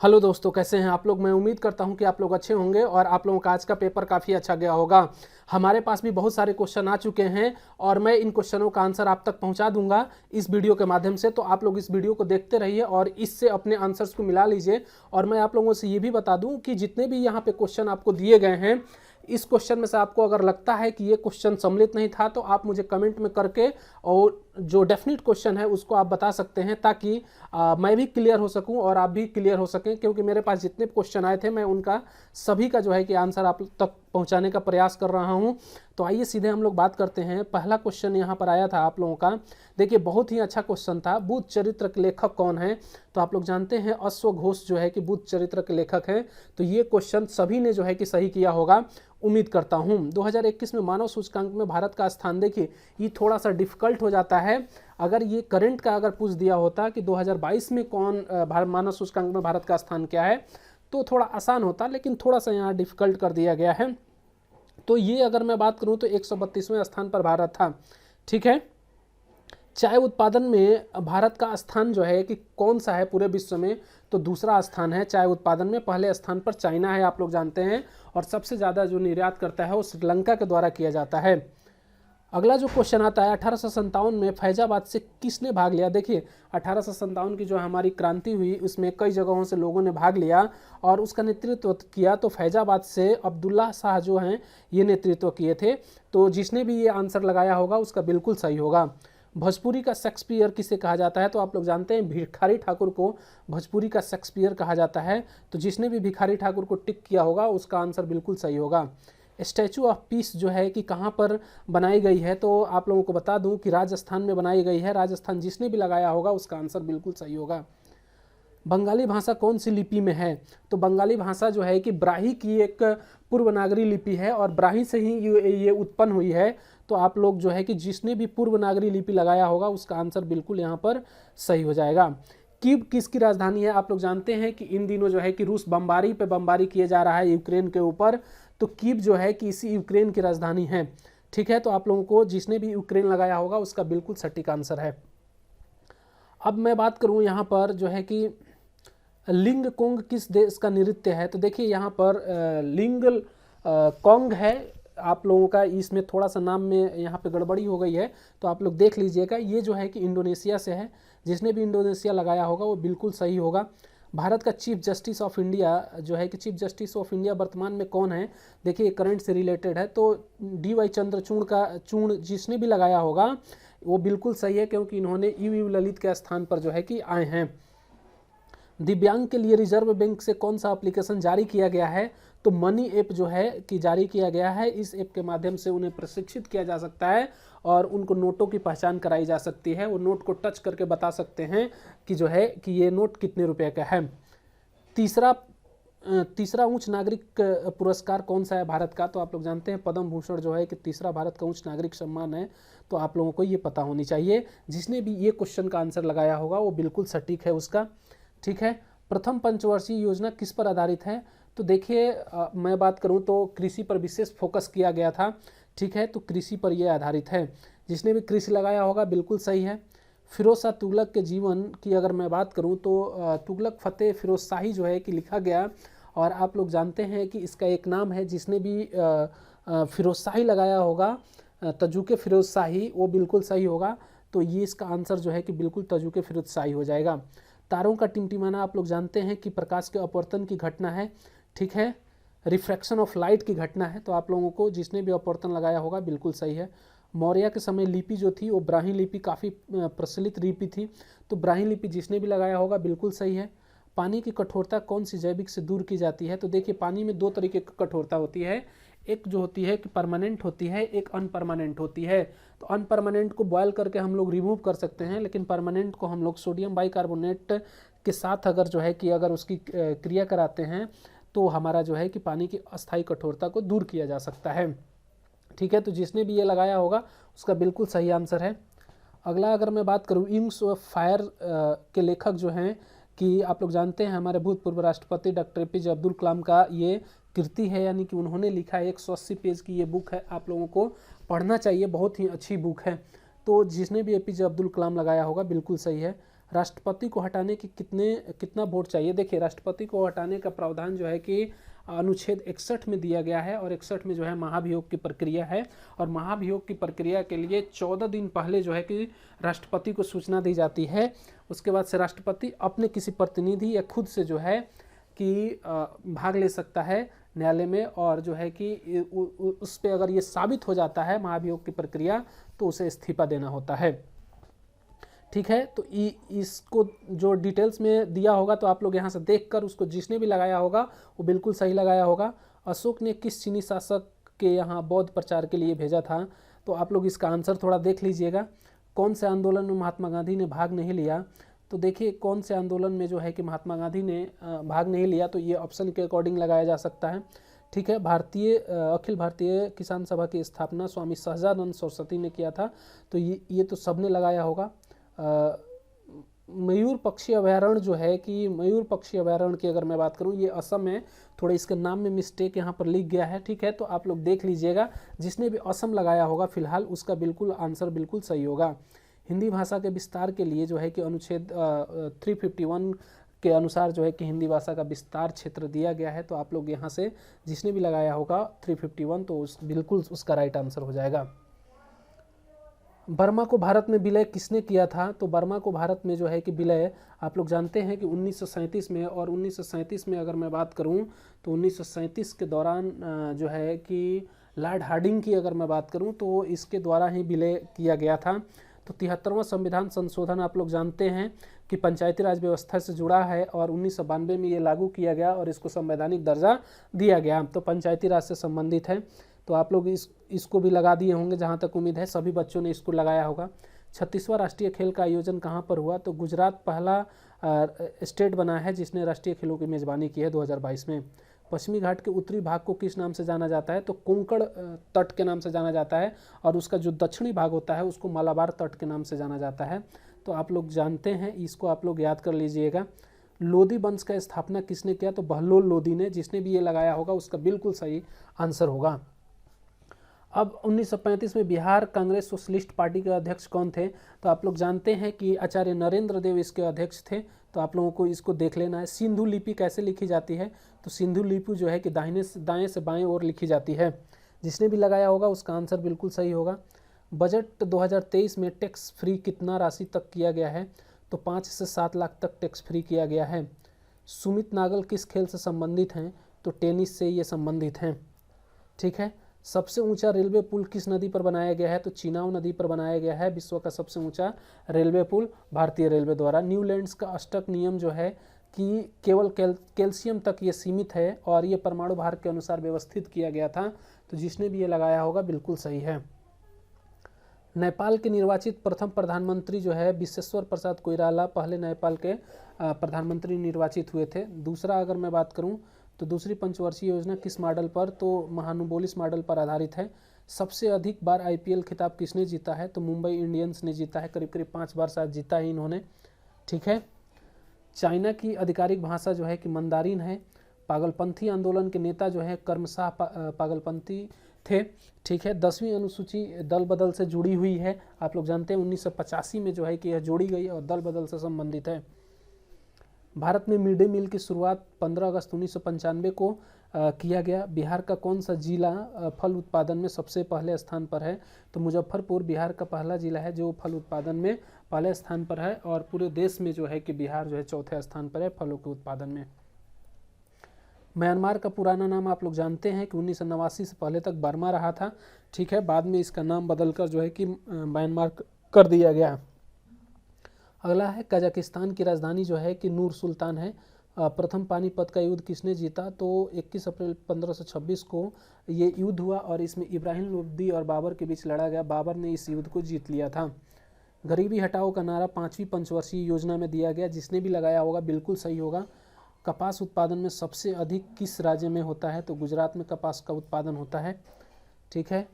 Hello दोस्तों, कैसे हैं आप लोग। मैं उम्मीद करता हूं कि आप लोग अच्छे होंगे और आप लोगों का आज का पेपर काफ़ी अच्छा गया होगा। हमारे पास भी बहुत सारे क्वेश्चन आ चुके हैं और मैं इन क्वेश्चनों का आंसर आप तक पहुंचा दूंगा इस वीडियो के माध्यम से। तो आप लोग इस वीडियो को देखते रहिए और इससे अपने आंसर्स को मिला लीजिए। और मैं आप लोगों से ये भी बता दूं कि जितने भी यहाँ पे क्वेश्चन आपको दिए गए हैं, इस क्वेश्चन में से आपको अगर लगता है कि ये क्वेश्चन सम्मिलित नहीं था तो आप मुझे कमेंट में करके और जो डेफिनेट क्वेश्चन है उसको आप बता सकते हैं, ताकि मैं भी क्लियर हो सकूं और आप भी क्लियर हो सकें। क्योंकि मेरे पास जितने क्वेश्चन आए थे मैं उनका सभी का जो है कि आंसर आप तक पहुंचाने का प्रयास कर रहा हूं। तो आइए सीधे हम लोग बात करते हैं। पहला क्वेश्चन यहाँ पर आया था आप लोगों का, देखिए बहुत ही अच्छा क्वेश्चन था। बुद्ध चरित्र के लेखक कौन है? तो आप लोग जानते हैं अश्वघोष जो है कि बुद्ध चरित्र के लेखक हैं। तो ये क्वेश्चन सभी ने जो है कि सही किया होगा, उम्मीद करता हूं। 2021 में मानव सूचकांक में भारत का स्थान, देखिए ये थोड़ा सा डिफिकल्ट हो जाता है। अगर ये करंट का अगर पूछ दिया होता कि 2022 में कौन मानव सूचकांक में भारत का स्थान क्या है, तो थोड़ा आसान होता, लेकिन थोड़ा सा यहाँ डिफिकल्ट कर दिया गया है। तो ये अगर मैं बात करूँ तो 132वें स्थान पर भारत था। ठीक है। चाय उत्पादन में भारत का स्थान जो है कि कौन सा है पूरे विश्व में? तो दूसरा स्थान है चाय उत्पादन में। पहले स्थान पर चाइना है, आप लोग जानते हैं। और सबसे ज़्यादा जो निर्यात करता है वो श्रीलंका के द्वारा किया जाता है। अगला जो क्वेश्चन आता है, 1857 में फैजाबाद से किसने भाग लिया? देखिए 1857 की जो हमारी क्रांति हुई उसमें कई जगहों से लोगों ने भाग लिया और उसका नेतृत्व किया। तो फैजाबाद से अब्दुल्ला शाह जो हैं ये नेतृत्व किए थे। तो जिसने भी ये आंसर लगाया होगा उसका बिल्कुल सही होगा। भोजपुरी का शेक्सपियर किसे कहा जाता है? तो आप लोग जानते हैं भिखारी ठाकुर को भोजपुरी का शेक्सपियर कहा जाता है। तो जिसने भी भिखारी ठाकुर को टिक किया होगा उसका आंसर बिल्कुल सही होगा। स्टैचू ऑफ पीस जो है कि कहाँ पर बनाई गई है? तो आप लोगों को बता दूं कि राजस्थान में बनाई गई है। राजस्थान, जिसने भी लगाया होगा उसका आंसर बिल्कुल सही होगा। बंगाली भाषा कौन सी लिपि में है? तो बंगाली भाषा जो है कि ब्राही की एक पूर्वनागरी लिपि है और ब्राही से ही ये उत्पन्न हुई है। तो आप लोग जो है कि जिसने भी पूर्वनागरी लिपि लगाया होगा उसका आंसर बिल्कुल यहाँ पर सही हो जाएगा। कीव किसकी राजधानी है? आप लोग जानते हैं कि इन दिनों जो है कि रूस बमबारी पे बमबारी किए जा रहा है यूक्रेन के ऊपर। तो कीव जो है कि इसी यूक्रेन की राजधानी है। ठीक है। तो आप लोगों को जिसने भी यूक्रेन लगाया होगा उसका बिल्कुल सटीक आंसर है। अब मैं बात करूं यहाँ पर जो है कि लिंग कोंग किस देश का नृत्य है? तो देखिए यहाँ पर लिंग कोंग है। आप लोगों का इसमें थोड़ा सा नाम में यहाँ पे गड़बड़ी हो गई है, तो आप लोग देख लीजिएगा। ये जो है कि इंडोनेशिया से है। जिसने भी इंडोनेशिया लगाया होगा वो बिल्कुल सही होगा। भारत का चीफ जस्टिस ऑफ इंडिया जो है कि चीफ जस्टिस ऑफ इंडिया वर्तमान में कौन है? देखिए करंट से रिलेटेड है। तो DY चूर्ण जिसने भी लगाया होगा वो बिल्कुल सही है, क्योंकि इन्होंने यू ललित के स्थान पर जो है कि आए हैं। दिव्यांग के लिए रिजर्व बैंक से कौन सा एप्लीकेशन जारी किया गया है? तो मनी ऐप जो है कि जारी किया गया है। इस ऐप के माध्यम से उन्हें प्रशिक्षित किया जा सकता है और उनको नोटों की पहचान कराई जा सकती है। वो नोट को टच करके बता सकते हैं कि जो है कि ये नोट कितने रुपए का है। तीसरा उच्च नागरिक पुरस्कार कौन सा है भारत का? तो आप लोग जानते हैं पद्म भूषण जो है कि तीसरा भारत का उच्च नागरिक सम्मान है। तो आप लोगों को ये पता होनी चाहिए। जिसने भी ये क्वेश्चन का आंसर लगाया होगा वो बिल्कुल सटीक है उसका। ठीक है। प्रथम पंचवर्षीय योजना किस पर आधारित है? तो देखिए मैं बात करूं तो कृषि पर विशेष फोकस किया गया था। ठीक है। तो कृषि पर यह आधारित है। जिसने भी कृषि लगाया होगा बिल्कुल सही है। फिरोज शाह तुगलक के जीवन की अगर मैं बात करूं तो तुगलक फतेह फिरोज शाही जो है कि लिखा गया। और आप लोग जानते हैं कि इसका एक नाम है, जिसने भी फिरोज शाही लगाया होगा तजुके फिरोज शाही, वो बिल्कुल सही होगा। तो ये इसका आंसर जो है कि बिल्कुल तजुके फिरोज शाही हो जाएगा। तारों का टिमटिमाना आप लोग जानते हैं कि प्रकाश के अपवर्तन की घटना है। ठीक है। रिफ्रैक्शन ऑफ लाइट की घटना है। तो आप लोगों को जिसने भी अपवर्तन लगाया होगा बिल्कुल सही है। मौर्य के समय लिपि जो थी वो ब्राह्मी लिपि काफ़ी प्रचलित लिपि थी। तो ब्राह्मी लिपि जिसने भी लगाया होगा बिल्कुल सही है। पानी की कठोरता कौन सी जैविक से दूर की जाती है? तो देखिए पानी में दो तरीके की कठोरता होती है। एक जो होती है कि परमानेंट होती है, एक अनपरमानेंट होती है। तो अनपरमानेंट को बॉयल करके हम लोग रिमूव कर सकते हैं, लेकिन परमानेंट को हम लोग सोडियम बाइकार्बोनेट के साथ अगर जो है कि अगर उसकी क्रिया कराते हैं तो हमारा जो है कि पानी की अस्थायी कठोरता को दूर किया जा सकता है। ठीक है। तो जिसने भी ये लगाया होगा उसका बिल्कुल सही आंसर है। अगला अगर मैं बात करूँ, विंग्स ऑफ फायर के लेखक जो हैं कि आप लोग जानते हैं हमारे भूतपूर्व राष्ट्रपति डॉक्टर APJ अब्दुल कलाम का ये कृति है, यानी कि उन्होंने लिखा है। 180 पेज की ये बुक है, आप लोगों को पढ़ना चाहिए, बहुत ही अच्छी बुक है। तो जिसने भी APJ अब्दुल कलाम लगाया होगा बिल्कुल सही है। राष्ट्रपति को हटाने की कितना वोट चाहिए। देखिए, राष्ट्रपति को हटाने का प्रावधान जो है कि अनुच्छेद 61 में दिया गया है और 61 में जो है महाभियोग की प्रक्रिया है और महाभियोग की प्रक्रिया के लिए 14 दिन पहले जो है कि राष्ट्रपति को सूचना दी जाती है। उसके बाद से राष्ट्रपति अपने किसी प्रतिनिधि या खुद से जो है कि भाग ले सकता है न्यायालय में और जो है कि उस पर अगर ये साबित हो जाता है महाभियोग की प्रक्रिया तो उसे इस्तीफा देना होता है। ठीक है, तो इसको जो डिटेल्स में दिया होगा तो आप लोग यहाँ से देखकर उसको जिसने भी लगाया होगा वो बिल्कुल सही लगाया होगा। अशोक ने किस चीनी शासक के यहाँ बौद्ध प्रचार के लिए भेजा था, तो आप लोग इसका आंसर थोड़ा देख लीजिएगा। कौन से आंदोलन में महात्मा गांधी ने भाग नहीं लिया, तो देखिए कौन से आंदोलन में जो है कि महात्मा गांधी ने भाग नहीं लिया, तो ये ऑप्शन के अकॉर्डिंग लगाया जा सकता है। ठीक है, अखिल भारतीय किसान सभा की स्थापना स्वामी सहजानंद सरस्वती ने किया था, तो ये तो सबने लगाया होगा। मयूर पक्षी अभयारण्य जो है कि मयूर पक्षी अभयारण्य की अगर मैं बात करूं, ये असम में थोड़ा इसके नाम में मिस्टेक यहाँ पर लिख गया है। ठीक है, तो आप लोग देख लीजिएगा, जिसने भी असम लगाया होगा फिलहाल उसका बिल्कुल आंसर बिल्कुल सही होगा। हिंदी भाषा के विस्तार के लिए जो है कि अनुच्छेद 351 के अनुसार जो है कि हिंदी भाषा का विस्तार क्षेत्र दिया गया है, तो आप लोग यहाँ से जिसने भी लगाया होगा 351 तो बिल्कुल उसका राइट आंसर हो जाएगा। बर्मा को भारत में विलय किसने किया था, तो बर्मा को भारत में जो है कि विलय आप लोग जानते हैं कि 1937 में, और 1937 में अगर मैं बात करूं तो 1937 के दौरान जो है कि लॉर्ड हार्डिंग की अगर मैं बात करूं तो इसके द्वारा ही विलय किया गया था। तो 73वां संविधान संशोधन आप लोग जानते हैं कि पंचायती राज व्यवस्था से जुड़ा है और 1992 में ये लागू किया गया और इसको संवैधानिक दर्जा दिया गया, तो पंचायती राज से संबंधित है। तो आप लोग इसको भी लगा दिए होंगे, जहाँ तक उम्मीद है सभी बच्चों ने इसको लगाया होगा। 36वां राष्ट्रीय खेल का आयोजन कहाँ पर हुआ, तो गुजरात पहला स्टेट बना है जिसने राष्ट्रीय खेलों की मेज़बानी की है 2022 में। पश्चिमी घाट के उत्तरी भाग को किस नाम से जाना जाता है, तो कोंकण तट के नाम से जाना जाता है और उसका जो दक्षिणी भाग होता है उसको मालाबार तट के नाम से जाना जाता है। तो आप लोग जानते हैं, इसको आप लोग याद कर लीजिएगा। लोधी वंश का स्थापना किसने किया, तो बहलोल लोधी ने। जिसने भी ये लगाया होगा उसका बिल्कुल सही आंसर होगा। अब 1935 में बिहार कांग्रेस सोशलिस्ट पार्टी के अध्यक्ष कौन थे, तो आप लोग जानते हैं कि आचार्य नरेंद्र देव इसके अध्यक्ष थे। तो आप लोगों को इसको देख लेना है। सिंधु लिपि कैसे लिखी जाती है, तो सिंधु लिपि जो है कि दाएं से बाएं ओर लिखी जाती है। जिसने भी लगाया होगा उसका आंसर बिल्कुल सही होगा। बजट 2023 में टैक्स फ्री कितना राशि तक किया गया है, तो 5 से 7 लाख तक टैक्स फ्री किया गया है। सुमित नागल किस खेल से संबंधित हैं, तो टेनिस से ये संबंधित हैं। ठीक है, सबसे ऊंचा रेलवे पुल किस नदी पर बनाया गया है, तो चिनाव नदी पर बनाया गया है विश्व का सबसे ऊंचा रेलवे पुल भारतीय रेलवे द्वारा। न्यूलैंड्स का अष्टक नियम जो है कि केवल कैल्शियम तक ये सीमित है और ये परमाणु भार के अनुसार व्यवस्थित किया गया था। तो जिसने भी ये लगाया होगा बिल्कुल सही है। नेपाल के निर्वाचित प्रथम प्रधानमंत्री जो है विश्वेश्वर प्रसाद कोइराला पहले नेपाल के प्रधानमंत्री निर्वाचित हुए थे। दूसरा अगर मैं बात करूं तो दूसरी पंचवर्षीय योजना किस मॉडल पर, तो महानुबोलिस मॉडल पर आधारित है। सबसे अधिक बार आईपीएल खिताब किसने जीता है, तो मुंबई इंडियंस ने जीता है, करीब करीब 5 बार शायद जीता है इन्होंने। ठीक है, चाइना की आधिकारिक भाषा जो है कि मंदारिन है। पागलपंथी आंदोलन के नेता जो है कर्मशाह पागलपंथी थे। ठीक है, 10वीं अनुसूची दल बदल से जुड़ी हुई है। आप लोग जानते हैं 1985 में जो है कि यह जोड़ी गई और दल बदल से संबंधित है। भारत में मिड डे मील की शुरुआत 15 अगस्त 1995 को किया गया। बिहार का कौन सा जिला फल उत्पादन में सबसे पहले स्थान पर है, तो मुजफ्फरपुर बिहार का पहला जिला है जो फल उत्पादन में पहले स्थान पर है और पूरे देश में जो है कि बिहार जो है चौथे स्थान पर है फलों के उत्पादन में। म्यांमार का पुराना नाम आप लोग जानते हैं कि 1989 से पहले तक बर्मा रहा था। ठीक है, बाद में इसका नाम बदलकर जो है कि म्यांमार कर दिया गया। अगला है कजाकिस्तान की राजधानी जो है कि नूर सुल्तान है। प्रथम पानीपत का युद्ध किसने जीता, तो 21 अप्रैल 1526 को ये युद्ध हुआ और इसमें इब्राहिम लोदी और बाबर के बीच लड़ा गया। बाबर ने इस युद्ध को जीत लिया था। गरीबी हटाओ का नारा 5वीं पंचवर्षीय योजना में दिया गया। जिसने भी लगाया होगा बिल्कुल सही होगा। कपास उत्पादन में सबसे अधिक किस राज्य में होता है, तो गुजरात में कपास का उत्पादन होता है। ठीक है,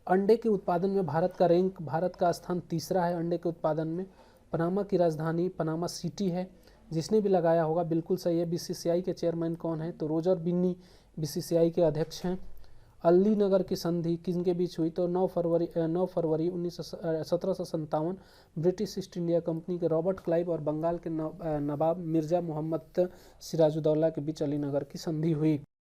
अंडे के उत्पादन में भारत का स्थान तीसरा है अंडे के उत्पादन में। पनामा की राजधानी पनामा सिटी है। जिसने भी लगाया होगा बिल्कुल सही है। बीसीसीआई के चेयरमैन कौन है, तो रोजर बिन्नी बीसीसीआई के अध्यक्ष हैं। अलीनगर की संधि किनके बीच हुई? तो 9 फरवरी 1757 ब्रिटिश ईस्ट इंडिया कंपनी के रॉबर्ट क्लाइव और बंगाल के नवाब मिर्जा मोहम्मद सिराजुद्दौला के बीच अलीनगर की संधि हुई।